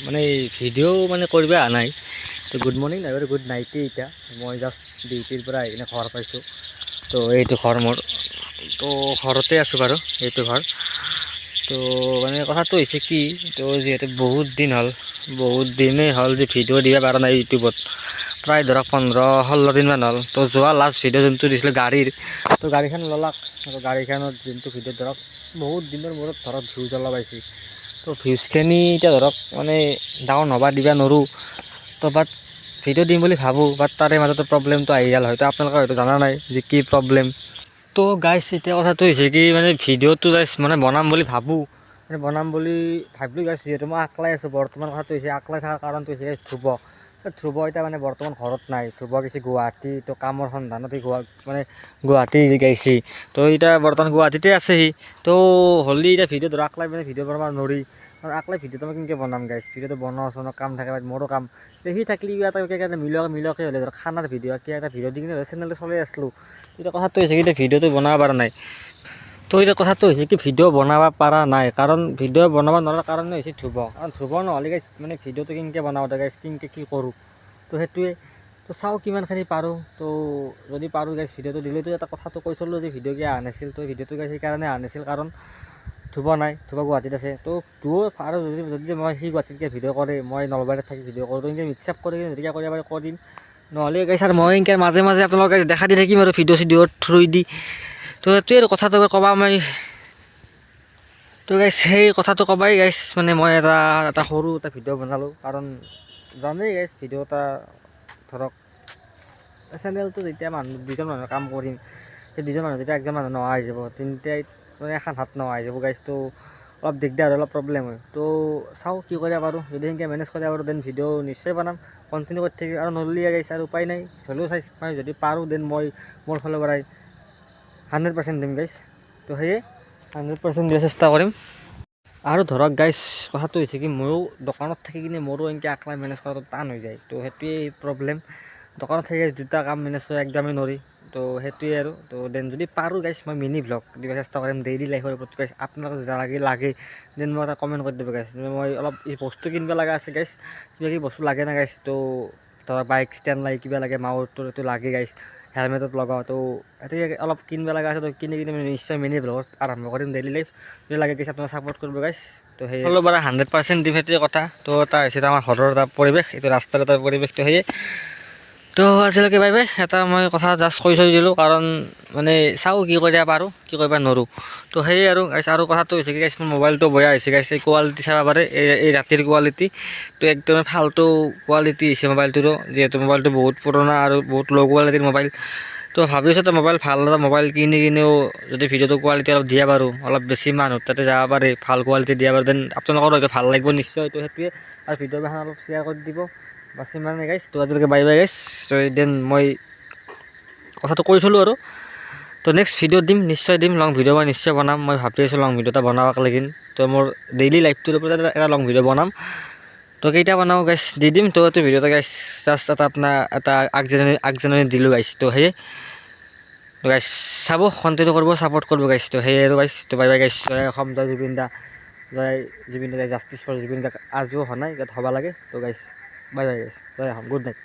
মানে ভিডিঅ' মানে কৰিব অহা নাই। তো গুড মৰ্ণিং নাই বাৰু, গুড নাইটেই। এতিয়া মই জাষ্ট ডিউটিৰ পৰা আহি কিনে ঘৰ পাইছোঁ। তো এইটো ঘৰ মোৰ, তো ঘৰতে আছোঁ বাৰু, এইটো ঘৰ। তো মানে কথাটো হৈছে কি, তো যিহেতু বহুত দিনেই হ'ল যে ভিডিঅ' দিব পৰা নাই ইউটিউবত। প্ৰায় ধৰক 15-16 দিনমান হ'ল। তো যোৱা লাষ্ট ভিডিঅ' যোনটো দিছিলোঁ গাড়ীৰ, তো গাড়ীখন ল'লাক। আৰু গাড়ীখনত যোনটো ভিডিঅ' ধৰক বহুত দিনৰ মূৰত ধৰক ভিউজ অলপ পাইছে। তো ভিউজখিনি এতিয়া ধৰক মানে ডাউন হ'বা দিবা নোৱাৰোঁ। তো বাট ভিডিঅ' দিম বুলি ভাবোঁ, বাট তাৰে মাজতে প্ৰব্লেমটো আহি গ'ল। হয়তো আপোনালোকে হয়তো জানা নাই যে কি প্ৰব্লেম। তো গাইছ এতিয়া কথাটো হৈছে কি, মানে ভিডিঅ'টো গাইছ মানে বনাম বুলি ভাবোঁ, মানে বনাম বুলি ভাবিলোঁ গাইছ। যিহেতু মই আকলাই আছোঁ বৰ্তমান। কথাটো হৈছে আকলাই থকাৰ কাৰণটো হৈছে ধ্ৰুৱ এতিয়া মানে বৰ্তমান ঘৰত নাই। ধ্ৰুৱ গৈছে গুৱাহাটী, তো কামৰ সন্ধানত মানে গুৱাহাটী গাইছে। তো এতিয়া বৰ্তমান গুৱাহাটীতে আছে সি। তো হ'লে এতিয়া ভিডিঅ' ধৰক আকলাই মানে ভিডিঅ' বনাব নোৱাৰি। আৰু আকলাই ভিডিঅ'টো মই কেনেকৈ বনাম গাইছ? ভিডিঅ'টো বনোৱা কাম থাকে, মোৰো কাম। সি থাকিলে কিবা এটা মিলকে হ'লে ধৰক খানাৰ ভিডিঅ' এটা ভিডিঅ' দি কিনে চেনেলটো চলাই আছিলোঁ। এতিয়া কথাটো হৈছে কি, এতিয়া ভিডিঅ'টো বনাব পৰা নাই। তো এতিয়া কথাটো হৈছে কি, ভিডিঅ' বনাব পৰা নাই, কাৰণ ভিডিঅ' বনাব নোৱাৰাৰ কাৰণে হৈছে ধ্ৰুৱ। কাৰণ ধ্ৰুৱ নহ'লে গাইছ মানে ভিডিঅ'টো কেনেকৈ বনাওঁ গাইছ, কেনেকৈ কি কৰোঁ, তো সেইটোৱে। তো চাওঁ কিমানখিনি পাৰোঁ। তো যদি পাৰোঁ গাইছ ভিডিঅ'টো দিলেতো এটা কথাটো কৈ থ'লোঁ যে ভিডিঅ' কিয় অহা নাছিল। তো ভিডিঅ'টো গাইছ সেইকাৰণে অহা নাছিল, কাৰণ ধ্ৰুৱ নাই, ধ্ৰুৱ গুৱাহাটীত আছে। তো ধ্ৰুৱ আৰু যদি মই সি গুৱাহাটীত ভিডিঅ' কৰে, মই নলবাৰীত থাকি ভিডিঅ' কৰোঁ, তো এনেকৈ মিক্স আপ কৰি কিনে যদি কৰিব পাৰে কৰিম। নহ'লে গাইছ আৰু মই এনেকৈ মাজে মাজে আপোনালোকে দেখা দি থাকিম আৰু ভিডিঅ' থ্ৰু দি। তো সেইটোৱে আৰু কথাটো ক'বা মই। তো গাইছ সেই কথাটো ক'বাই গাইছ, মানে মই এটা সৰু এটা ভিডিঅ' বনালোঁ। কাৰণ জানেই গাইছ ভিডিঅ' এটা ধৰক চেনেলটো যেতিয়া দুজন মানুহে কাম কৰিম, সেই দুজন মানুহ যেতিয়া একজন মানুহ নোহোৱা হৈ যাব, তেতিয়াই মানে এখন হাত নোহোৱা হৈ যাব গাইছ। তো অলপ দিগদাৰ, অলপ প্ৰব্লেম হয়। তো চাওঁ কি কৰিব পাৰোঁ। যদি সেনেকৈ মেনেজ কৰিব পাৰোঁ দেন ভিডিঅ' নিশ্চয় বনাম, কণ্টিনিউ কৰি থাকিম। আৰু নল'লে গাইছ আৰু উপায় নাই, হ'লেও মই যদি পাৰোঁ দেন মই মোৰ ফালৰ পৰাই 100% দিম গাইছ। তো সেয়ে 100% দিয়াৰ চেষ্টা কৰিম। আৰু ধৰক গাইছ কথাটো হৈছে কি, ময়ো দোকানত থাকি কিনে মোৰো এনেকৈ আকলাই মেনেজ কৰাটো টান হৈ যায়। তো সেইটোৱেই প্ৰব্লেম। দোকানত থাকি দুটা কাম মেনেজ কৰা একদমেই নোৱাৰি। তো সেইটোৱে আৰু। তো দেন যদি পাৰোঁ গাইছ মই মিনি ভ্লগ দিব চেষ্টা কৰিম ডেইলি লাইফৰ ওপৰত গাইছ। আপোনালোকে লাগে দেন মই এটা কমেণ্ট কৰি দিব গাইছ। মই অলপ এই বস্তু কিনিব লগা আছে গাইছ, কিবা কিবি বস্তু লাগে না গাইছ। তো ধৰক বাইক ষ্টেণ্ড লাগে, কিবা লাগে, মাউচটো এইটো লাগে গাইছ, হেলমেটত লগাওঁ। তো এতিয়া অলপ কিনিব লগা আছে। তো কিনি নিশ্চয় মিনি ভ্লগত আৰম্ভ কৰিম ডেইলি লাইফ। যদি লাগে গাইছ আপোনালোকে ছাপোৰ্ট কৰিব গাইছ। তো সেই হ'লেও বাৰু 100% দিম, সেইটোৱে কথা। তো এটা হৈছে আমাৰ ঘৰৰ এটা পৰিৱেশ, এইটো ৰাস্তাৰ এটা পৰিৱেশটো সেয়ে। তো আজিলৈকে বাই বাই। এটা মই কথা জাষ্ট কৈ থৈ দিলোঁ, কাৰণ মানে চাওঁ কি কৰিব পাৰোঁ, কি কৰিব নোৱাৰোঁ। তো সেয়ে আৰু গাইছ। আৰু কথাটো হৈছে কি গাইছ, মোৰ মোবাইলটো বেয়া হৈছে গাইছ। এই কোৱালিটি চাব পাৰে, এই ৰাতিৰ কোৱালিটি তো একদম ফাল্টু কোৱালিটি হৈছে মোবাইলটোৰো। যিহেতু মোবাইলটো বহুত পুৰণা আৰু বহুত ল' কোৱালিটিৰ মোবাইল। তো ভাবিছোঁ এটা মোবাইল, ভাল এটা মোবাইল কিনি কিনেও যদি ভিডিঅ'টো কোৱালিটি অলপ দিয়া পাৰোঁ, অলপ বেছি মানুহ তাতে যাব পাৰে, ভাল কোৱালিটি দিয়া পাৰোঁ, দেন আপোনালোকৰো হয়তো ভাল লাগিব নিশ্চয়। তো সেইটোৱে। আৰু ভিডিঅ'খন অলপ শ্বেয়াৰ কৰি দিব, বাছ ইমানে গাইছ। তো আজিলৈকে বাই বাই গাইছ। দেন মই কথাটো কৈ থ'লোঁ আৰু। তো নেক্সট ভিডিঅ' দিম, নিশ্চয় দিম। লং ভিডিঅ' মই নিশ্চয় বনাম। মই ভাবি আছোঁ লং ভিডিঅ' এটা বনাব লাগিন। তো মোৰ ডেইলি লাইফটোৰ ওপৰত এটা লং ভিডিঅ' বনাম। তো কেইটা বনাওঁ গাইছ দি দিম। তো এইটো ভিডিঅ'টো গাইছ জাষ্ট এটা আগজাননী দিলোঁ গাইছ। তো সেয়ে তো গাইছ চাব, কণ্টিনিউ কৰিব, ছাপোৰ্ট কৰিব গাইছ। তো সেয়ে আৰু গাইছ। তো বাই বাই গাইছ। জয় অসম, জয় জুবিন দা, জয় জুবিন দা, জাষ্টিছ ফৰ জুবিন দা। আজিও হোৱা নাই, ইয়াত হ'ব লাগে। তো গাইছ বাই বাই গাইছ, জয় অসম, গুড নাইট।